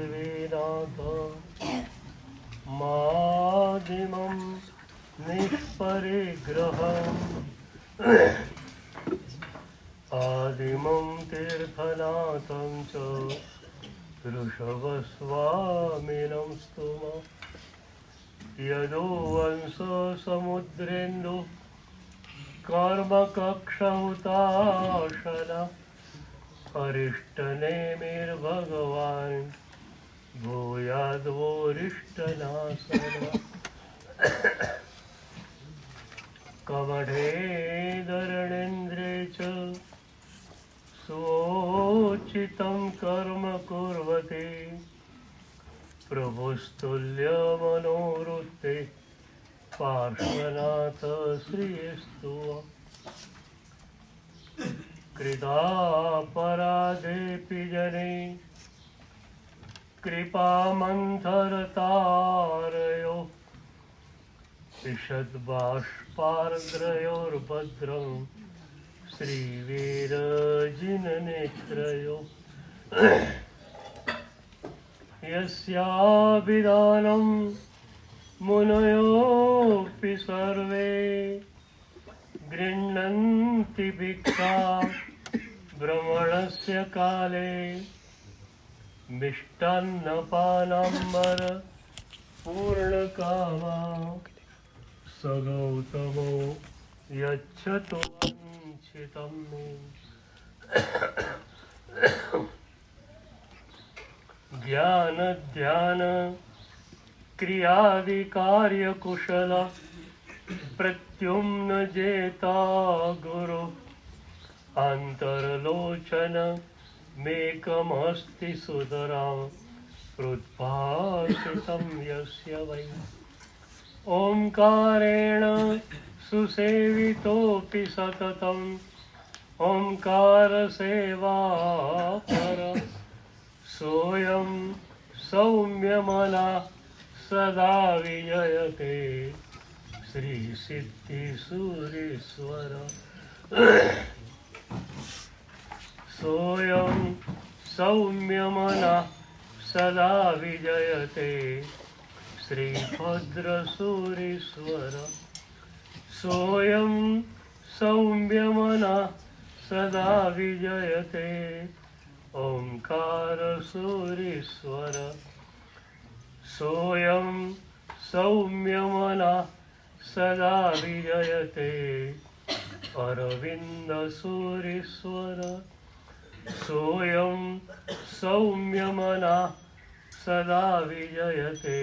पृथिवीनाथ मादिमं निष्परिग्रहम् आदिमं तीर्थनाथं च ऋषभस्वामिनं स्तुम यदो वंशसमुद्रेन्दु कर्मकक्षहुताशन अरिष्टनेमिर्भगवान् भूयाद्वोरिष्टनाशन कमठे धरणेन्द्रे च सोचितं कर्म कुर्वते प्रभुस्तुल्यमनोवृत्ते पार्श्वनाथ श्रीस्तु कृतापराधेऽपि जने कृपामन्थरतारयो ईषद्बाष्पार्द्रयोर्भद्रं श्रीवीरजिननेत्रयो यस्याभिधानं मुनयोऽपि सर्वे गृह्णन्ति भिक्षा भ्रमणस्य काले मिष्टान्नपानाम्बर पूर्णकामा स गौतमो यच्छतु वञ्चितं मे ज्ञान ध्यान क्रियादिकार्यकुशल प्रत्युम्न जेता गुरु अन्तर्लोचन मेकमस्ति सुतरां हृद्भासितं यस्य वै ओंकारेण सुसेवितोऽपि सततम् ओंकारसेवा पर सोऽयं सौम्यमना सदा विजयते श्रीसिद्धिसूरीश्वर सोऽयं सौम्यमना सदा विजयते श्रीभद्रसूरीश्वर सोऽयं सौम्यमना सदा विजयते ओंकारसूरीश्वर सोऽयं सौम्यमना सदा विजयते अरविन्दसूरीश्वर सोऽयं सौम्यमना सदा विजयते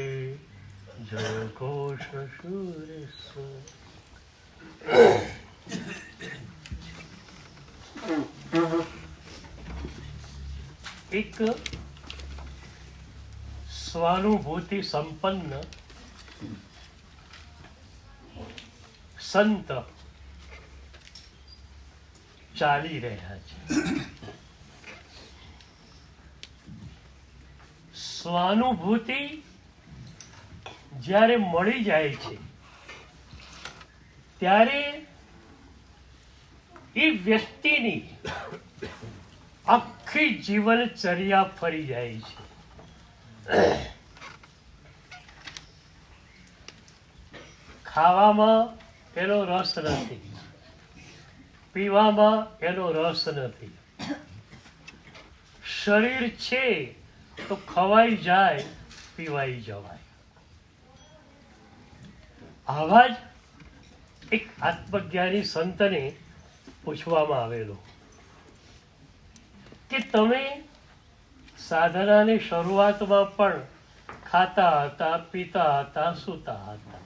जयघोषसूरीश्वर एक स्वानुभूति संपन्न संत ચાલી રહ્યા છે. સ્વાનુભૂતિ જ્યારે મળી જાય છે ત્યારે એ વ્યક્તિની આખી જીવનચર્યા ફરી જાય છે. ખાવામાં એનો રસ નથી, પીવામાં એનો રસ નથી. શરીર છે તો ખવાઈ જાય, પીવાઈ જવાય. આવા જ એક આત્મજ્ઞાની સંતને પૂછવામાં આવેલું કે તમે સાધનાની શરૂઆતમાં પણ ખાતા હતા, પીતા હતા, સૂતા હતા.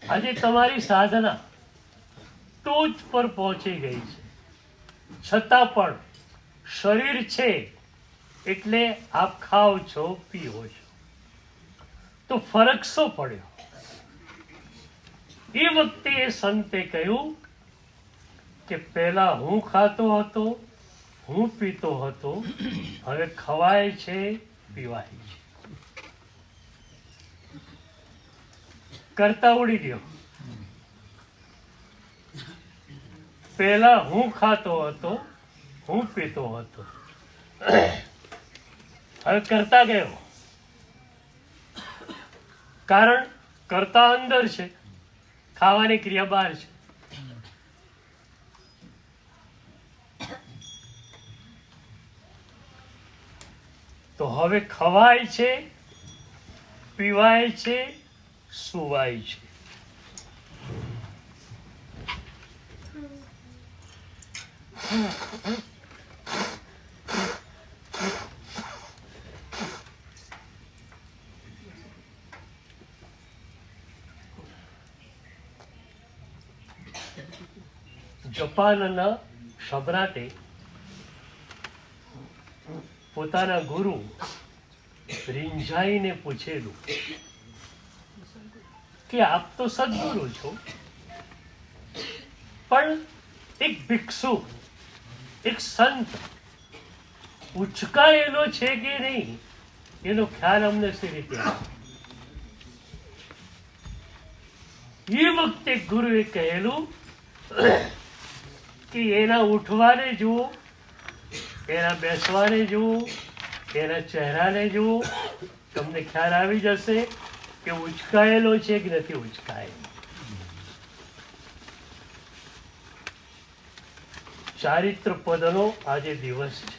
આજે તમારી સાધના ટોચ પર પહોંચી ગઈ છે, છતાં પણ શરીર છે એટલે આપ ખાઓ છો, પીઓ છો, તો ફરક શું પડ્યો? એ વખતે એ સંતે કહ્યું કે પહેલા હું ખાતો હતો, હું પીતો હતો, હવે ખવાય છે, પીવાય છે. કરતા ઉડી ગયો. પહેલા હું ખાતો હતો, હું પીતો હતો, હવે કરતા ગયો, કારણ કરતા અંદર છે, ખાવાની ક્રિયા બહાર છે. તો હવે ખવાય છે, પીવાય છે, સુવાય છે. જપાનના સમ્રાટે પોતાના ગુરુ રીંઝાઈને પૂછેલું કે આપ તો સદગુરુ છો, પણ એક ભિક્ષુ, એક સંત ઉચકાયેલો છે કે નહીં એનો ખ્યાલ અમને શી રીતે આવે? એ વખતે ગુરુએ કહેલું કે એના ઉઠવાને જુઓ, એના બેસવાને જુઓ, એના ચહેરાને જુઓ, તમને ખ્યાલ આવી જશે કે ઉચકાયેલો છે કે નથી ઉચકાયેલો. ચારિત્ર પદનો આજે દિવસ છે.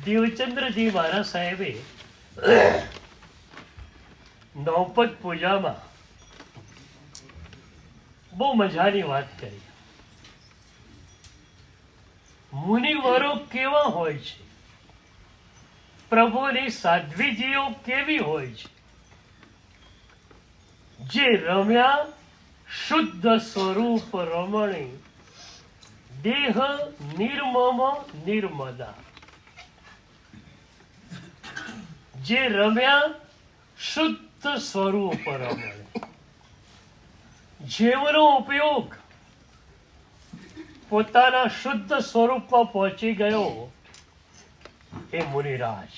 દેવચંદ્રજી મહારાજ સાહેબે નવપદ પૂજામાં બહુ મજાની વાત કરી. મુનિવરો કેવા હોય છે, પ્રભુની સાધ્વીજીઓ કેવી હોય છે, જે રમ્યા શુદ્ધ સ્વરૂપ રમણી, દેહ નિર્મમ નિર્મદા. જે રમ્યા શુદ્ધ સ્વરૂપ રમણી, જેવનો ઉપયોગ પોતાના શુદ્ધ સ્વરૂપમાં પહોંચી ગયો એ મુનિરાજ,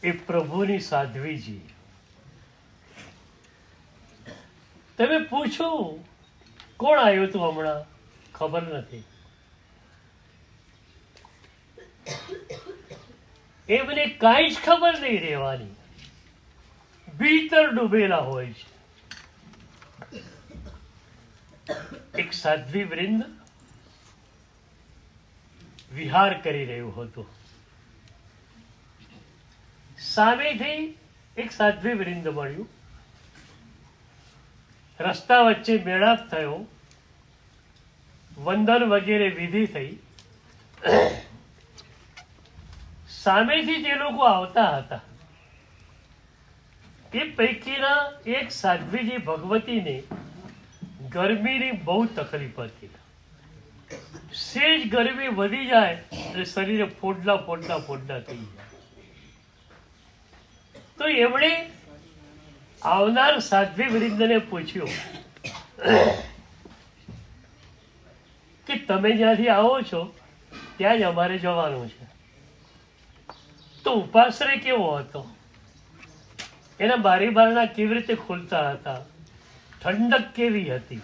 એ પ્રભુની સાધ્વીજી. તમે પૂછો કોણ આવ્યું હતું હમણાં, ખબર નથી. એમને કાંઈ જ ખબર નહીં રહેવાની, ભીતર ડૂબેલા હોય છે. એક સાધ્વી વૃંદ વિહાર કરી રહ્યું હતું. સામેથી એક સાધ્વી વૃંદ મળ્યું. રસ્તા વચ્ચે મેળાપ થયો, વંદન વગેરે વિધિ થઈ. સામેથી જે લોકો આવતા હતા એ પૈકીના એક સાધ્વીજી ભગવતીને ગરમીની બહુ તકલીફ હતી. સેજ ગરમી વધી જાય એટલે શરીરે ફોડલા ફોડલા ફોડલા થઈ જાય. તો એમણે આવનાર સાધ્વી વૃંદને પૂછ્યું કે તમે જ્યાંથી આવો છો ત્યાં જ અમારે જવાનું છે. તો ઉપાશ્રય કેવો હતો, એના બારી બારણા કેવી રીતે ખુલતા હતા, ઠંડક કેવી હતી.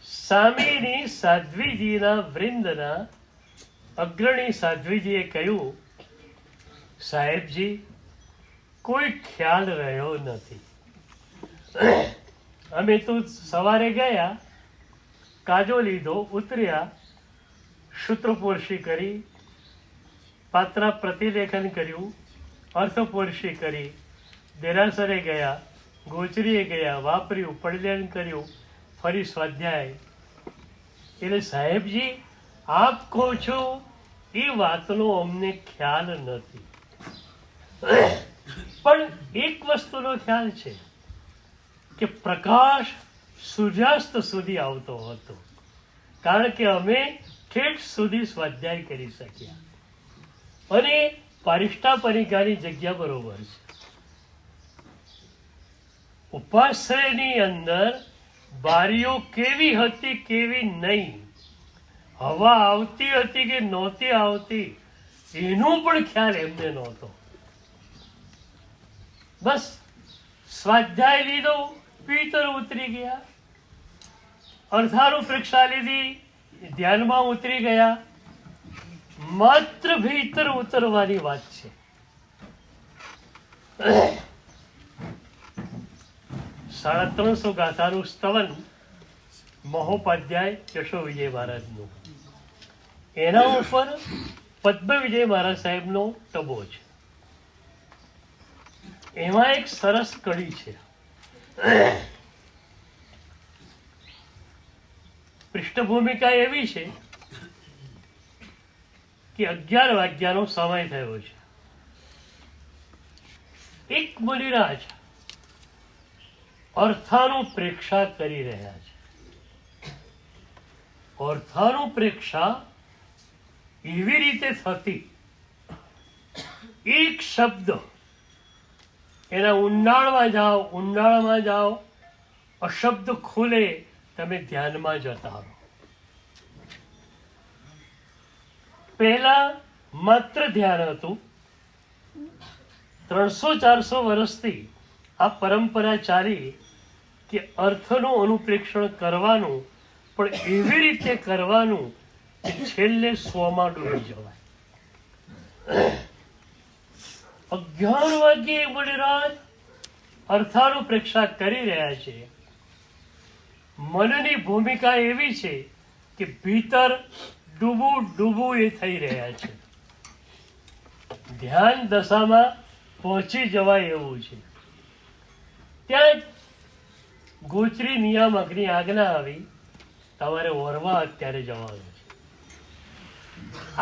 સામેની સાધ્વીજીના વૃંદના અગ્રણી સાધ્વીજીએ કહ્યું, સાહેબજી કોઈ ખ્યાલ રહ્યો નથી. અમે તો સવારે ગયા, કાજો લીધો, ઉતર્યા, સૂત્રપોરશી કરી, પાત્રા પ્રતિલેખન કર્યું, અર્થપોરશી કરી, દેરાસરે ગયા, ગોચરીએ ગયા, વાપર્યું, પડલેન કર્યું, ફરી સ્વાધ્યાય. એટલે સાહેબજી આપ કહો છો એ વાતનો અમને ખ્યાલ નથી, પણ એક વસ્તુનો ખ્યાલ છે કે પ્રકાશ સૂર્યાસ્ત સુધી આવતો હતો, કારણ કે અમે ઠેઠ સુધી સ્વાધ્યાય કરી શક્યા. અને પારિષ્ટા પરિકાની જગ્યા બરોબર છે. ઉપાશ્રયની અંદર બારીઓ કેવી હતી કેવી નહીં, હવા આવતી હતી કે નહોતી આવતી એનો પણ ખ્યાલ એમને નહોતો. બસ સ્વાધ્યાય લીધો, ભીતર ઉતરી ગયા, અર્ધાનું પરીક્ષા લીધી, ધ્યાનમાં ઉતરી ગયા, માત્ર ભીતર ઉતરવાની વાત છે. 350 ગાથાનું સ્તવન મહોપાધ્યાય યશો વિજય મહારાજનું, એના ઉપર પદ્મ વિજય મહારાજ સાહેબનો ટબો છે. એમાં એક સરસ કડી છે. પૃષ્ઠભૂમિકા એવી છે કે 11 વાગ્યાનો સમય થયો છે. એક મુનિરાજ અર્થાનું પ્રેક્ષા કરી રહ્યા છે. અર્થાનું પ્રેક્ષા એવી રીતે થતી, એક શબ્દ એના ઊંડાણમાં જાઓ, અશબ્દ ખુલે, તમે ધ્યાનમાં જતા રહો. પહેલા માત્ર ધ્યાન હતું. 300-400 વર્ષથી આ પરંપરા ચાલી કે અર્થનું અનુપ્રેક્ષણ કરવાનું, પણ એવી રીતે કરવાનું કે છેલ્લે સ્વમાં ડૂબી જવાય. 11 વાગ્યે મુનિરાજ અર્થાનુપ્રેક્ષા કરી રહ્યા છે. મનની ભૂમિકા એવી છે કે ભીતર ડૂબું એ થઈ રહ્યા છે. ધ્યાન દશામાં પહોંચી જવાય એવું છે. ત્યાં ગોચરી નિયામકની આજ્ઞા આવી, તમારે ઓરવા અત્યારે જવાનું છે.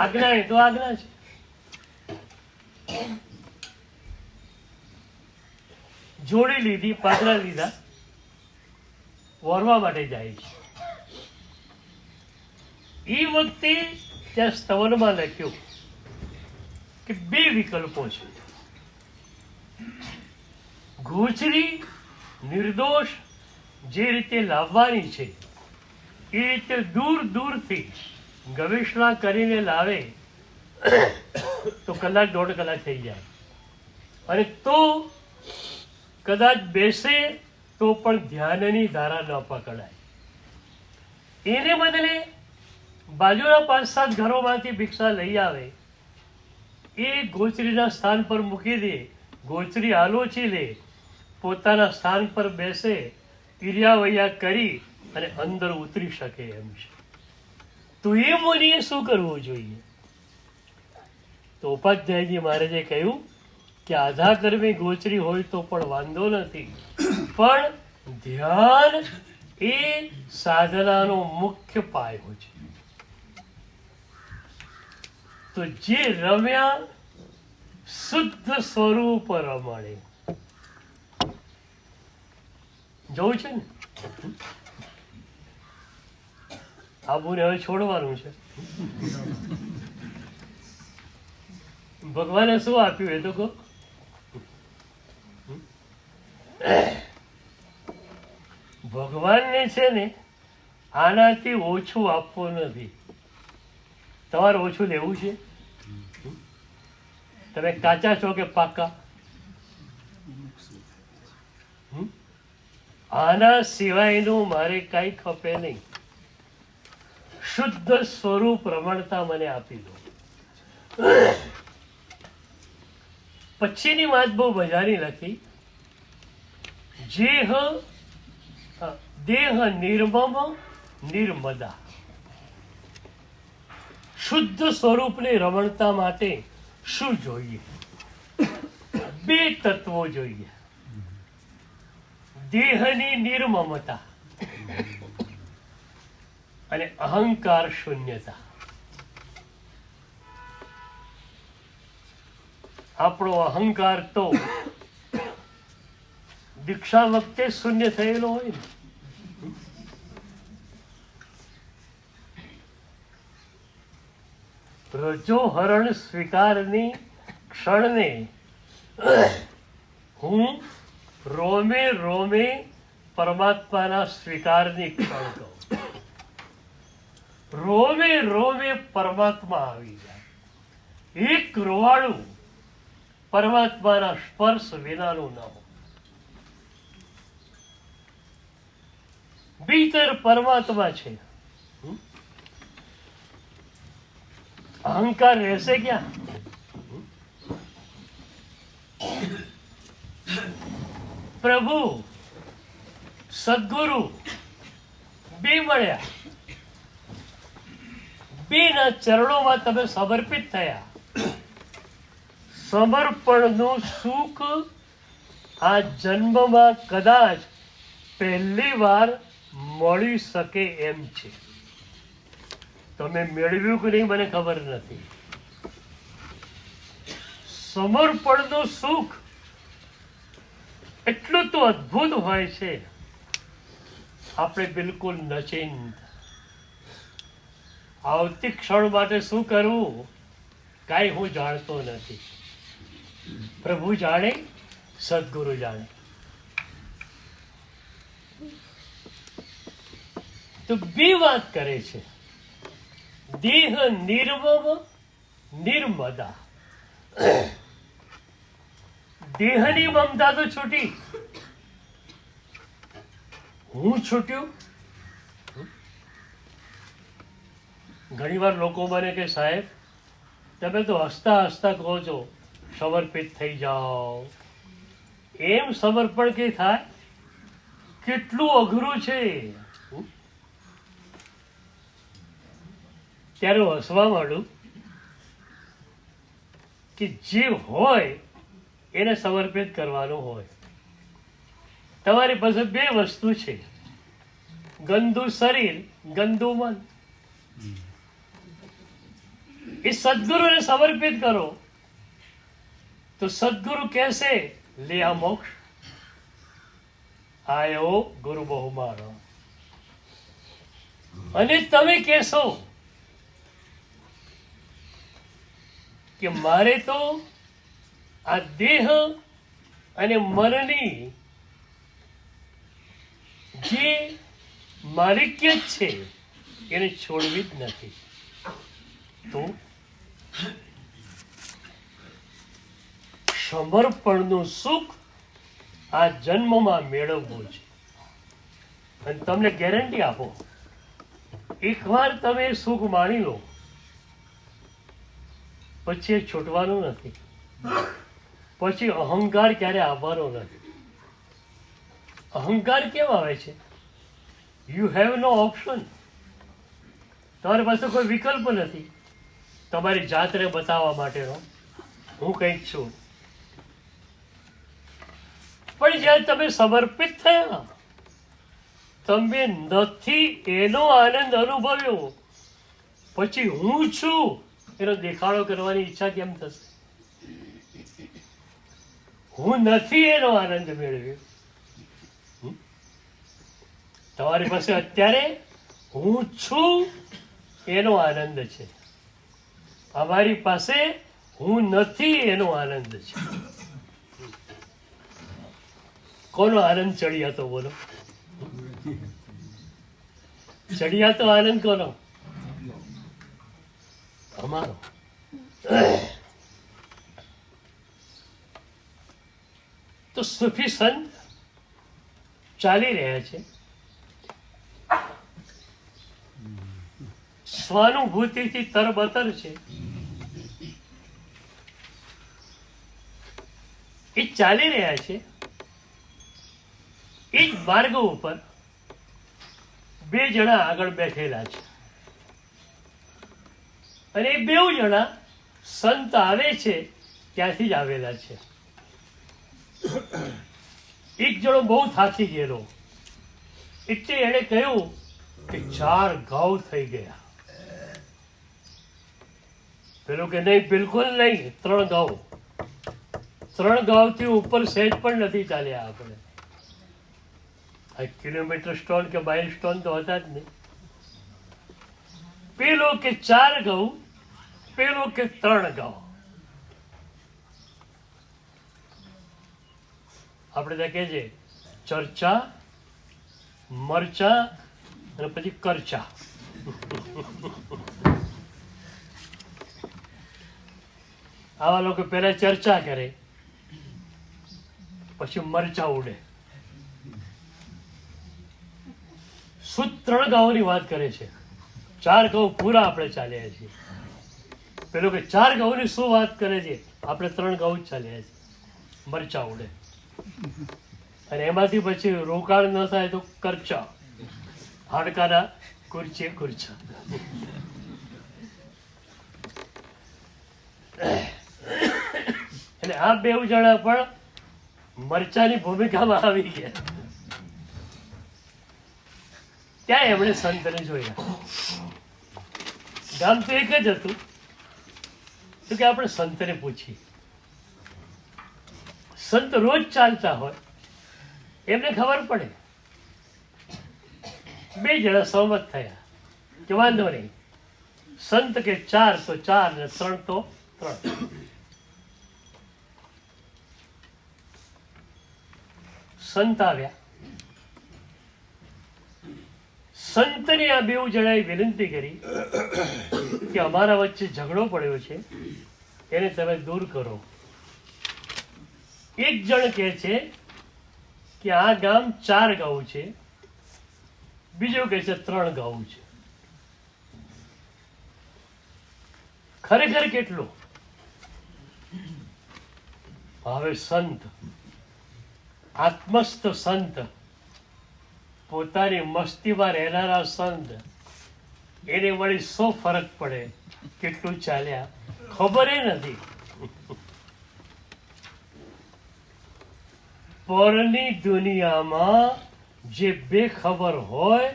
આજ્ઞા એ તો આજ્ઞા છે. જોડી લીધી, પાદરા લીધા, ઓરવા માટે જાય છે. એ વખતે ત્યાં સ્તવનમાં લખ્યું કે 2 વિકલ્પો છે. ગોચરી નિર્દોષ જે રીતે લાવવાની છે એ રીતે દૂરથી ગવેષણા કરીને લાવે તો 1-1.5 કલાક થઈ જાય, અને તો કદાચ બેસે તો પણ ધ્યાનની ધારા ન પકડાય. એને બદલે બાજુના 5-7 ઘરોમાંથી ભિક્ષા લઈ આવે, એ ગોચરીના સ્થાન પર મૂકી દે, ગોચરી આલોચી લે, પોતાના સ્થાન પર બેસે, ઈર્યાવૈયા કરી અને અંદર ઉતરી શકે એમ છે. તો એ મુનિએ શું કરવું જોઈએ? તો ઉપાધ્યાયજી મહારાજે કહ્યું કે આધા કર્મી ગોચરી હોય તો પણ વાંધો નથી, પણ ધ્યાન એ સાધનાનો મુખ્ય પાયો છે. તો જે રમ્યા શુદ્ધ સ્વરૂપ રમણે, જોવું છે ને, આબુને હવે છોડવાનું છે. ભગવાને શું આપ્યું એ તો કહો. ભગવાનને છે ને આનાથી ઓછું આપવું નથી. તમારે ઓછું લેવું છે? તમે કાચા છો કે પાકા? આના સિવાયનું મારે કઈ ખપે નહીં. શુદ્ધ સ્વરૂપ રમણતા મને આપી દો. પછીની વાત બહુ મજાની લખી. દેહ નિર્મમ નિર્મદા. શુદ્ધ સ્વરૂપને રમણતા માટે શું જોઈએ? 2 તત્વો જોઈએ. દેહની નિર્મમતા અને અહંકાર શૂન્યતા. આપણો અહંકાર તો દીક્ષા વખતે શૂન્ય થયેલો હોય ને. રજો હરણ સ્વીકારની ક્ષણને હું રોમે રોમે પરમાત્માના સ્વીકારની ક્ષણ કહું. રોમે રોમે પરમાત્મા આવી જાય. એક રોવાળું પરમાત્માના સ્પર્શ વિનાનું ન હોય. ભીતર પરમાત્મા છે, અહંકાર રહેશે ક્યાં? પ્રભુ સદગુરુ બે મળ્યા, બેના ચરણોમાં તમે સમર્પિત થયા. સમર્પણનું સુખ આ જન્મમાં કદાચ પહેલી વાર મળી શકે એમ છે. તમે મેળવ્યું કે નહીં મને ખબર નથી. સમર્પણનું સુખ એટલું તો અદ્ભુત હોય છે, આપણે બિલકુલ નચિંત. આવતી ક્ષણ માટે શું કરવું કાંઈ હું જાણતો નથી. પ્રભુ જાણે, સદગુરુ જાણે. તો બે વાત કરે છે, દેહ નિર્મમ નિર્મદા. દેહની મમતા તો છૂટી, હું છૂટ્યું. ઘણી વાર લોકો મને કે સાહેબ તમે તો હસતા હસતા કહો છો સમર્પિત થઈ જાઓ. એમ સમર્પણ કે થાય? કેટલું અઘરું છે. ત્યારે હું હસવા માંડું કે જે હોય એને સમર્પિત કરવાનું હોય. તમારી પાસે બે વસ્તુ છે, ગંદુ શરીર, ગંદુ મન. એ સદગુરુને સમર્પિત કરો તો સદગુરુ કહેશે લે આ મોક્ષ, આયો ગુરુ બહુ મારો. અને તમે કહેશો કે મારે તો આ દેહ અને મનની જે માલિકિયત છે એને છોડવી જ નથી. તો સમર્પણનું સુખ આ જન્મમાં મેળવવું છે. અને તમને ગેરંટી આપો, એકવાર તમે સુખ માણી લો પછી એ છૂટવાનું નથી. પછી અહંકાર ક્યારે આવવાનો નથી. અહંકાર કેમ આવે છે? You have no option. તમારી પાસે કોઈ વિકલ્પ નથી તમારી જાતને બતાવવા માટેનો, હું કંઈક છું. પણ જ્યારે તમે સમર્પિત થયા, તમે નથી એનો આનંદ અનુભવ્યો, પછી હું છું એનો દેખાડો કરવાની ઈચ્છા કેમ થશે? હું નથી એનો આનંદ મેળવ્યો. તમારી પાસે અત્યારે હું છું એનો આનંદ છે, અમારી પાસે હું નથી એનો આનંદ છે. કોનો આનંદ ચડિયાતો? બોલો, ચડિયાતો આનંદ કોનો? અમારો. તો સુફી સંત ચાલી રહ્યા છે, સ્વાનુભૂતિથી તરબતર છે. એ ચાલી રહ્યા છે, એ જ માર્ગ ઉપર બે જણા આગળ બેઠેલા છે. અને એ બેઉ જણા સંત આવે છે ત્યાંથી જ આવેલા છે. એક જણો બહુ થાકી ગયેલો, એટલે એણે કહ્યું કે 4 ઘાવ થઈ ગયા. પેલો કે નહીં, બિલકુલ નહીં, 3 ઘાવ. 3 ઘાવથી ઉપર સહેજ પણ નથી ચાલ્યા આપણે. આ કિલોમીટર સ્ટોન કે માઇલ સ્ટોન તો હતા જ નહીં. પેલો કે 4 ઘઉં, પેલો કે 3 ઘઉં. આપણે ત્યાં કહે છે ચર્ચા, મરચા અને પછી કરચા. આવા લોકો પહેલા ચર્ચા કરે, પછી મરચા ઉડે. શું 3 ગાઉની વાત કરે છે? 4 ગાઉ પૂરા આપણે ચાલ્યા છીએ. પેલો કે 4 ઘઉંની શું વાત કરે છે, આપણે 3 ઘઉં જ ચાલ્યા છે, મરચા ઉડે. અને એમાંથી પછી રોકાણ ન થાય તો કરચા, હાડકાના કુરચે કુરચા. એટલે આ 2 જણા પણ મરચાની ભૂમિકામાં આવી ગયા. ત્યાં એમણે સંતને જોયા. ગામ તો એક જ હતું, તો કે આપણે સંતને પૂછીએ. સંત રોજ ચાલતા હોય, એમને ખબર પડે. 2 જણા સહમત થયા કે વાંધો નહીં, સંત કે 4 તો 4 ને 3 તો 3. સંત આવ્યા. સંતને આ 2 જણાએ વિનંતી કરી કે અમારા વચ્ચે ઝઘડો પડ્યો છે, એને તમે દૂર કરો. એક જણ કહે છે કે આ ગામ 4 ગાઉં છે, બીજો કહે છે 3 ગાઉં છે. ખરેખર કેટલું? હવે સંત, આત્મસ્થ સંત, પોતાની મસ્તીમાં રહેનારા સંત, એને વળી 100 ફરક પડે કેટલું ચાલ્યા ખબર નથી. પરની દુનિયામાં જે બેખબર હોય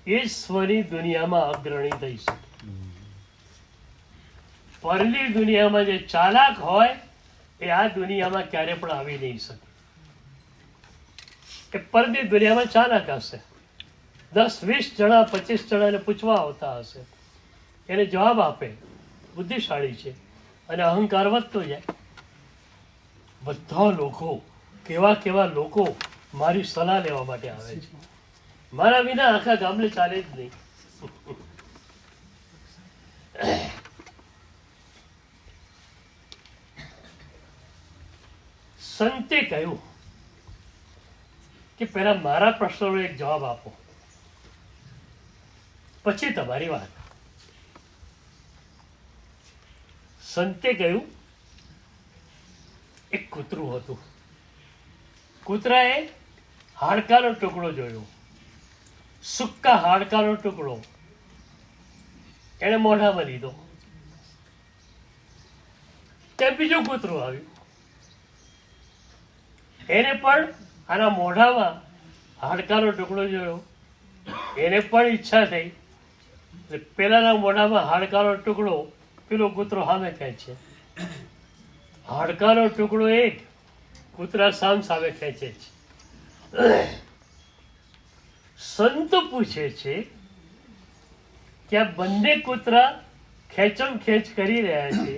એ સ્વની દુનિયામાં અગ્રણી થઈ શકે. પરની દુનિયામાં જે ચાલાક હોય એ આ દુનિયામાં ક્યારે પણ આવી નહીં શકે. એ પરની દુનિયામાં ચાલાક હશે, 10-20 જણા 25 જણાને પૂછવા આવતા હશે, એને જવાબ આપે, બુદ્ધિશાળી છે, અને અહંકાર વધતો જાય. બધા લોકો કેવા કેવા લોકો મારી સલાહ લેવા માટે આવે છે, મારા વિના આખા ગામને ચાલે જ નહીં. સંતે કહ્યું કે પહેલા મારા પ્રશ્નનો એક જવાબ આપો, પછી તમારી વાત. સંતે કહ્યું, એક કૂતરું હતું. કૂતરાએ હાડકાનો ટુકડો જોયો, સૂકા હાડકાનો ટુકડો. એને મોઢામાં લીધો. ત્યાં બીજું કૂતરું આવ્યું, એને પણ આના મોઢામાં હાડકાનો ટુકડો જોયો. એને પણ ઈચ્છા થઈ, પેલાના મોઢામાં હાડકાનો ટુકડો, પેલો કૂતરો સામે ખેંચે. હાડકાનો ટુકડો એક, કૂતરા સામે ખેંચે છે. સંત પૂછે છે કે આ બંને કૂતરા ખેંચમ ખેંચ કરી રહ્યા છે,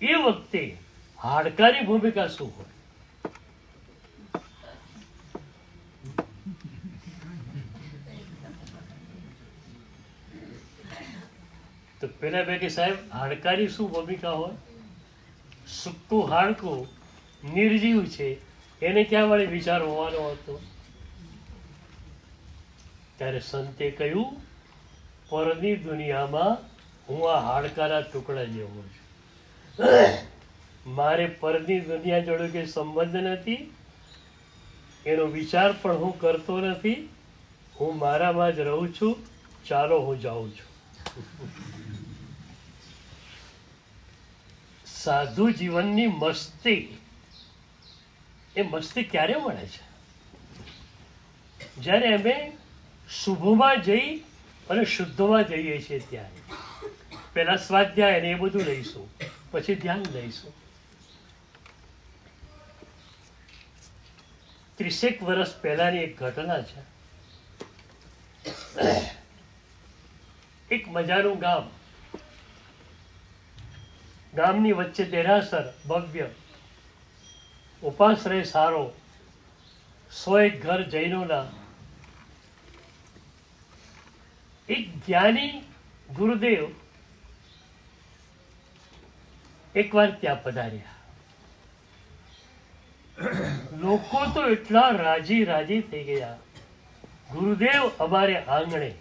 એ વખતે હાડકાની ભૂમિકા શું હોય? તો પેલા બે કે સાહેબ, હાડકાની શું ભૂમિકા હોય? સૂકું હાડકું નિર્જીવ છે, એને ક્યાં વળી વિચાર હોવાનો હતો? ત્યારે સંતે કહ્યું, પરની દુનિયામાં હું આ હાડકાના ટુકડા જેવો છું. મારે પરની દુનિયા જોડે કોઈ સંબંધ નથી, એનો વિચાર પણ હું કરતો નથી. હું મારામાં જ રહું છું. ચાલો હું જાઉં છું. સાધુ જીવનની મસ્તી, એ મસ્તી ક્યારે મળે છે? જ્યારે અમે શુભમાં જઈ અને શુદ્ધમાં જઈએ છીએ ત્યારે. પહેલા સ્વાધ્યાય ને એ બધું લઈશું, પછી ધ્યાન લઈશું. 30 વર્ષ પહેલાની એક ઘટના છે. એક મજાનું ગામ, ગામની વચ્ચે દેરાસર ભવ્ય, ઉપાશ્રય સારો, 101 ઘર જૈનોના. એક જ્ઞાની ગુરુદેવ એકવાર ત્યાં પધાર્યા. લોકો તો એટલા રાજી થઈ ગયા, ગુરુદેવ અમારે આંગણે.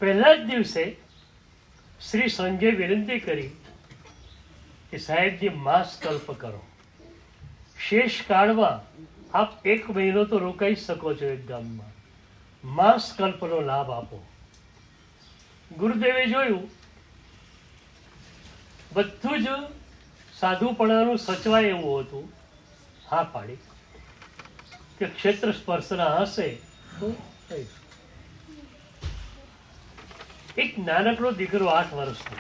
પહેલા જ દિવસે શ્રી સંઘે વિનંતી કરી કે સાહેબજી માસ કલ્પ કરો. શેષ કાળમાં આપ 1 મહિનો તો રોકાઈ શકો છો એક ગામમાં. માસ કલ્પનો લાભ આપો. ગુરુદેવે જોયું બધું જ સાધુપણાનું સચવાય એવું હતું. હા પાડી કે ક્ષેત્ર સ્પર્શના હશે તો થઈશ. એક નાનકડો દીકરો 8 વર્ષનો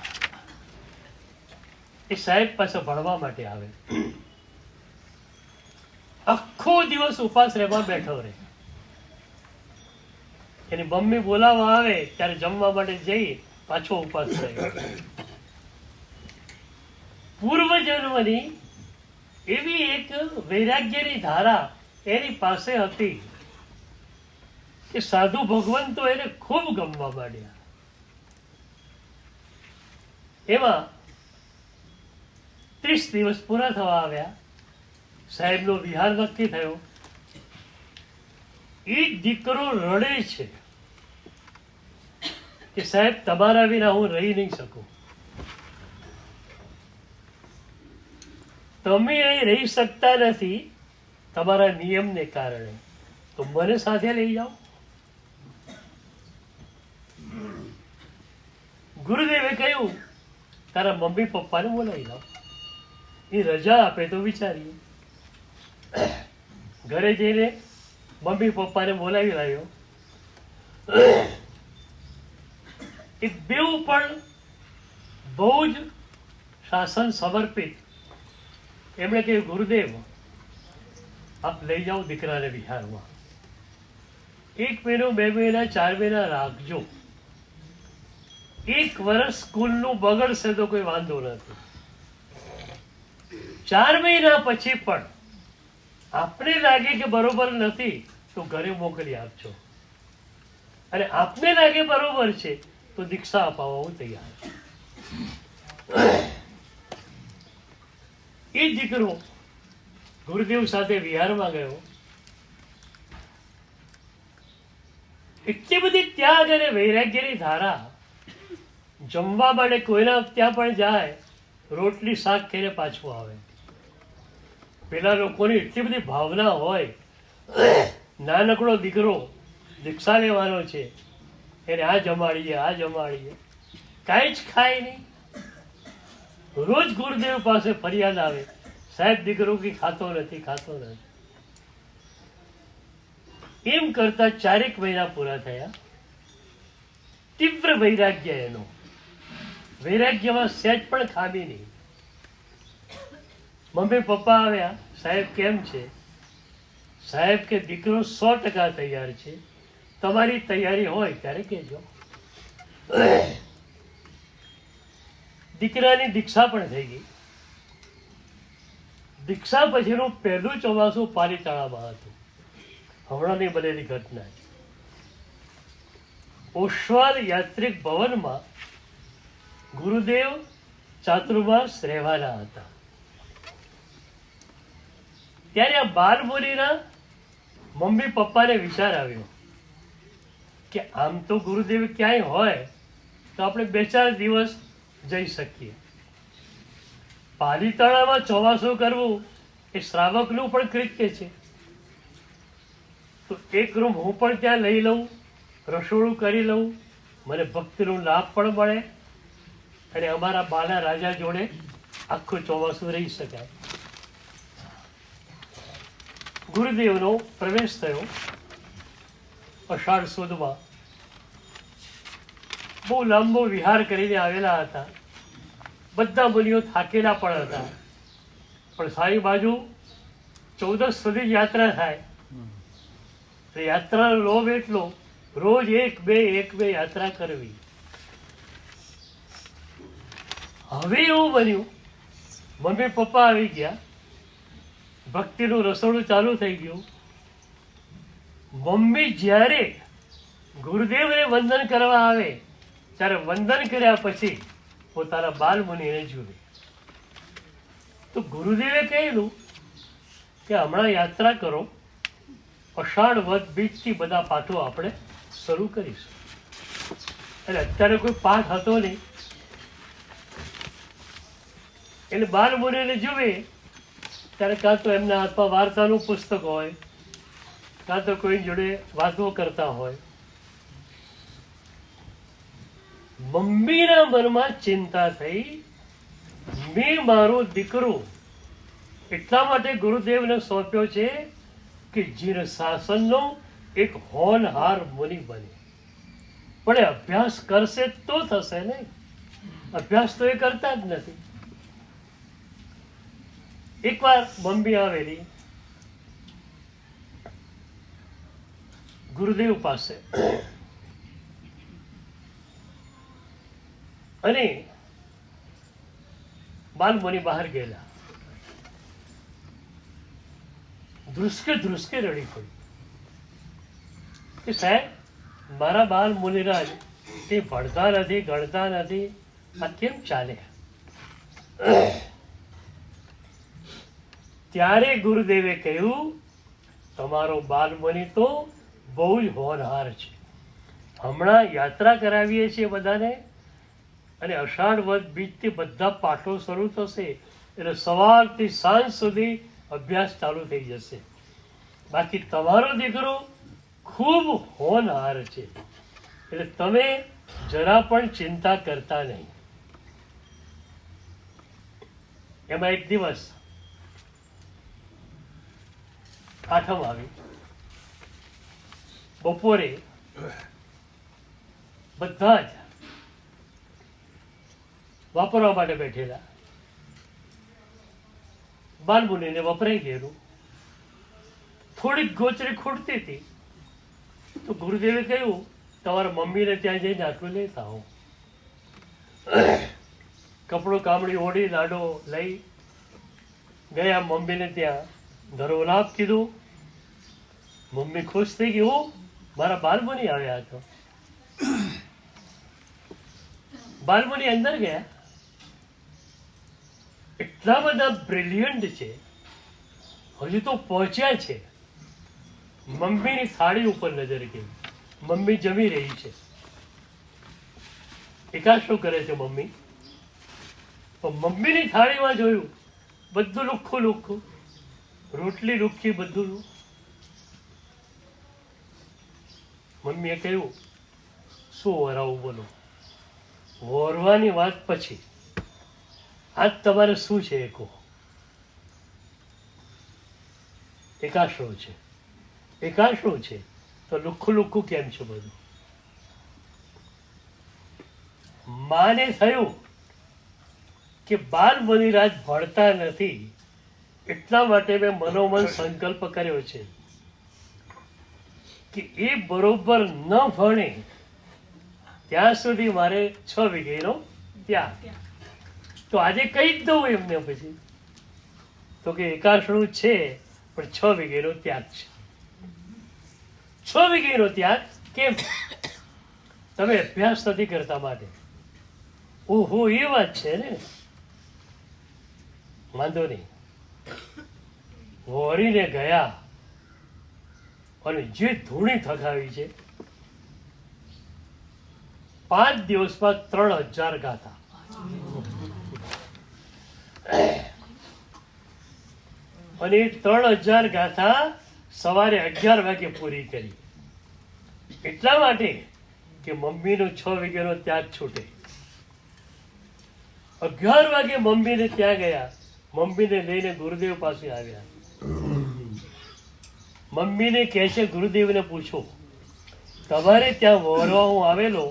એ સાહેબ પાસે ભણવા માટે આવે. આખો દિવસ ઉપાસ રહેવા બેઠો રહે. એની મમ્મી બોલાવવા આવે ત્યારે જમવા માટે જઈ પાછો ઉપાસ થાય. પૂર્વજન્મની એવી એક વૈરાગ્યની ધારા એની પાસે હતી કે સાધુ ભગવંતો એને ખૂબ ગમવા માંડ્યા. એમાં 30 દિવસ પૂરા થવા આવ્યા. સાહેબનો વિહાર નક્કી થયો. એ દીકરો રડે છે કે સાહેબ તમારા વિના હું રહી નહીં શકું. તમે અહીં રહી શકતા નથી તમારા નિયમને કારણે, તો મને સાથે લઈ જાઓ. ગુરુદેવે કહ્યું તારા મમ્મી પપ્પાને બોલાવી લાવ. એ રજા આપે તો વિચારીએ. ઘરે જઈને મમ્મી પપ્પાને બોલાવી લાવ્યો. એ બેઉ પણ બહુ જ શાસન સમર્પિત. એમણે કહ્યું ગુરુદેવ આપ લઈ જાઓ દીકરાને વિહારમાં. 1 મહિનો 2 મહિના 4 મહિના રાખજો. 1 વર્ષ સ્કૂલનું બગડશે તો કોઈ વાંધો નથી. 4 મહિના પછી પણ આપને લાગે કે બરોબર નથી તો ઘરે મોકલી આપજો, અને આપને લાગે બરોબર છે તો દીક્ષા અપાવવા હું તૈયાર છું. એ દીકરો ગુરુદેવ સાથે વિહારમાં ગયો. એટલી બધી ત્યાગ અને વૈરાગ્યની ધારા. જમવા માટે કોઈના ત્યાં પણ જાય, રોટલી શાક ખાઈને પાછું આવે. પેલા લોકોની એટલી બધી ભાવના હોય, નાનકડો દીકરો દીક્ષા લેવાનો છે, એને આ જમાડીએ આ જમાડીએ, કાંઈ જ ખાય નહીં. રોજ ગુરુદેવ પાસે ફરિયાદ આવે, સાહેબ દીકરો કે ખાતો નથી ખાતો નથી. એમ કરતા 4 મહિના પૂરા થયા. તીવ્ર વૈરાગ્ય એનો. વૈરાગ્યમાં સહેજ પણ ખામી નહીં. મમ્મી પપ્પા આવ્યા, સાહેબ કેમ છે? સાહેબ કે દીકરો 100% તૈયાર છે, તમારી તૈયારી હોય ત્યારે કહેજો. દીકરાની દીક્ષા પણ થઈ ગઈ. દીક્ષા પછીનું પહેલું ચોમાસું પાલીતાણામાં હતું. હમણાંની બનેલી ઘટના છે. ઓશવાલ યાત્રિક ભવનમાં ગુરુદેવ ચાતુર્માસ રહેવાના હતા. ત્યારે આ બાલમુનિના મમ્મી પપ્પાને વિચાર આવ્યો કે આમ તો ગુરુદેવ ક્યાંય હોય તો આપણે 2-4 દિવસ જઈ શકીએ. પાલીતાણામાં ચોમાસું કરવું એ શ્રાવકનું પણ કૃત્ય છે. તો એક રૂમ હું પણ ત્યાં લઈ લઉં, રસોડું કરી લઉં, મને ભક્તિનો લાભ પણ મળે, અને અમારા બાલા રાજા જોડે આખું ચોમાસું રહી શકાય. ગુરુદેવનો પ્રવેશ થયો અષાઢ સુદમાં. બહુ લાંબો વિહાર કરીને આવેલા હતા. બધા મુનિઓ થાકેલા પણ હતા, પણ સારી બાજુ 14 સુધી યાત્રા થાય. યાત્રાનો લોભ એટલો, રોજ 1-2 યાત્રા કરવી. હવે એવું બન્યું, મમ્મી પપ્પા આવી ગયા, ભક્તિનું રસોડું ચાલુ થઈ ગયું. મમ્મી જ્યારે ગુરુદેવને વંદન કરવા આવે ત્યારે વંદન કર્યા પછી પોતાના બાલ મુનિને જુએ. તો ગુરુદેવે કહેલું કે હમણાં યાત્રા કરો, અષાઢ વદ બીજથી બધા પાઠો આપણે શરૂ કરીશું. એટલે અત્યારે કોઈ પાઠ હતો નહીં, એટલે બાલમુનિને જુએ ત્યારે કાં તો એમના હાથમાં વાર્તાનું પુસ્તક હોય, કાં તો કોઈ જોડે વાતો કરતા હોય. મમ્મીના મનમાં ચિંતા થઈ, મેં મારો દીકરો એટલા માટે ગુરુદેવને સોંપ્યો છે કે જીન શાસનનો એક હોનહાર મુનિ બને. પણ એ અભ્યાસ કરશે તો થશે ને, અભ્યાસ તો એ કરતા જ નથી. એકવાર મમ્મી આવેલી ગુરુદેવ પાસે અને બાલમુનિ બહાર ગયેલા. ધ્રુસકે ધ્રુસકે રડી પડી કે સાહેબ, મારા બાલ મુનિરાજ તે ભણતા નથી, ગણતા નથી, આ કેમ ચાલે? ત્યારે ગુરુદેવે કહ્યું, તમારો બાલમુનિ તો બહુ જ હોનહાર છે. હમણાં યાત્રા કરાવીએ છીએ બધાને, અને અષાઢ વદ બીજથી બધા પાઠો શરૂ થશે એટલે સવારથી સાંજ સુધી અભ્યાસ ચાલુ થઈ જશે. બાકી તમારો દીકરો ખૂબ હોનહાર છે, એટલે તમે જરા પણ ચિંતા કરતા નહીં. એમાં એક દિવસ આઠમ આવી. બપોરે બધા જ વાપરવા માટે બેઠેલા. બાલમુનિને વપરાઈ ગયેલું. થોડીક ગોચરી ખૂટતી હતી તો ગુરુદેવે કહ્યું, તમારા મમ્મીને ત્યાં જઈને આટલું લેતા આવો. કપડું કામડી ઓઢી લાડો લઈ ગયા મમ્મીને ત્યાં. ધરોલાપ કીધું. મમ્મી ખુશ થઈ ગઈ, હું મારા બાલમુનિ આવ્યા હતો. બાલમુનિ અંદર ગયા. એટલા બધા બ્રિલિયન્ટ છે, હજુ તો પહોંચ્યા છે. મમ્મીની થાળી ઉપર નજર ગઈ. મમ્મી જમી રહી છે. એકા શું કરે છે મમ્મી? પણ મમ્મીની થાળીમાં જોયું બધું લુખ્ખું લુખ્ખું, રોટલી લુખ્ખી, બધું. મમ્મીએ કહ્યું, શું વરાવું બોલો? વરવાની વાત પછી, આજ તમારે શું છે એ કહો. એકા શું છે? એકા શું છે? તો લુખ્ખું લુખ્ખું કેમ છે બધું? માને થયું કે બાલ મુનિરાજ ભણતા નથી, એટલા માટે મેં મનોમન સંકલ્પ કર્યો છે કે એ બરોબર ન ભણે ત્યાં સુધી મારે 6 વીઘેનો ત્યાગ. તો આજે કહી જ દઉં એમને પછી તો કે એકાશણું છે પણ 6 વીઘેનો ત્યાગ છે. 6 વીઘેનો ત્યાગ કેમ? તમે અભ્યાસ નથી કરતા માટે. ઓહો, એ વાત છે ને. વાંધો નહીં. વળીને ગયા અને જે ધૂણી થકાવી છે, 5 દિવસમાં 3000 ગાથા. અને 3000 ગાથા સવારે 11 વાગે પૂરી કરી. એટલા માટે કે મમ્મીનો 6 વીઘેનો ત્યાગ છૂટે. 11 વાગે મમ્મીને ત્યાં ગયા. મમ્મીને લઈને ગુરુદેવ પાસે આવ્યા. મમ્મીને કહે છે, ગુરુદેવને પૂછો, તમારે ત્યાં વરવા હું આવેલો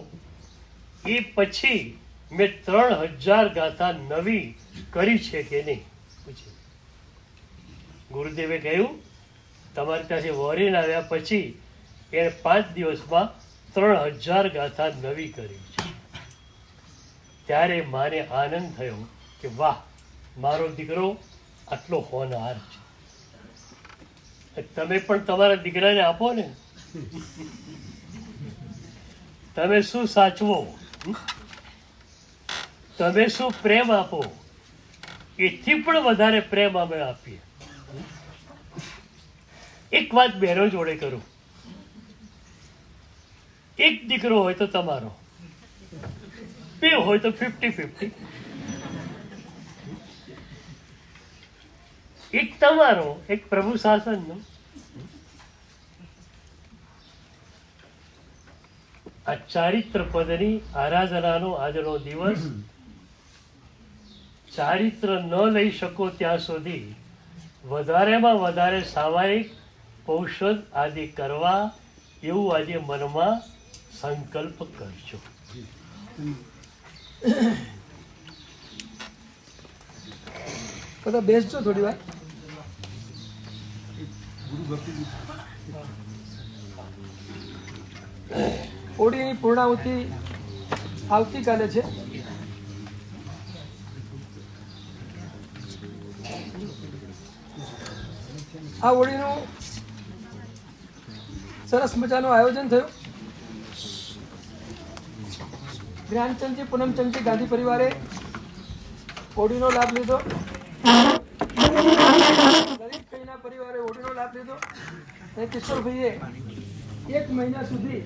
એ પછી મેં 3000 ગાથા નવી કરી છે કે નહીં પૂછ્યું. ગુરુદેવે કહ્યું, તમારે ત્યાંથી વરીને આવ્યા પછી એને 5 દિવસમાં 3000 ગાથા નવી કરી છે. ત્યારે મારે આનંદ થયો કે વાહ, મારો દીકરો આટલો હોનહાર છે. તમે પણ તમારા દીકરાને આપો ને. તમે શું સાચવો, તમે શું પ્રેમ આપો, એથી પણ વધારે પ્રેમ અમે આપીએ. એક વાત બહેનો જોડે કરું. એક દીકરો હોય તો તમારો, 2 હોય તો 50-50. એક તમારો, એક પ્રભુ શાસનનો. આ ચારિત્ર પદની આરાધનાનો આજનો દિવસ. ચારિત્ર ન લઈ શકો ત્યાં સુધી વધારેમાં વધારે સામાયિક ઔષધ આદિ કરવા એવું આજે મનમાં સંકલ્પ કરજો. બધા બેસજો થોડી વાર. ઓડીની પૂર્ણાહુતિ આવતીકાલે છે. આ ઓડીનું સરસ મજાનું આયોજન થયું. જ્ઞાનચંદજી પૂનમચંદજી ગાંધી પરિવારે ઓડીનો લાભ લીધો. દરેક કઈના પરિવારે ઓડીનો લાભ લીધો. અને કિશોરભાઈએ 1 મહિના સુધી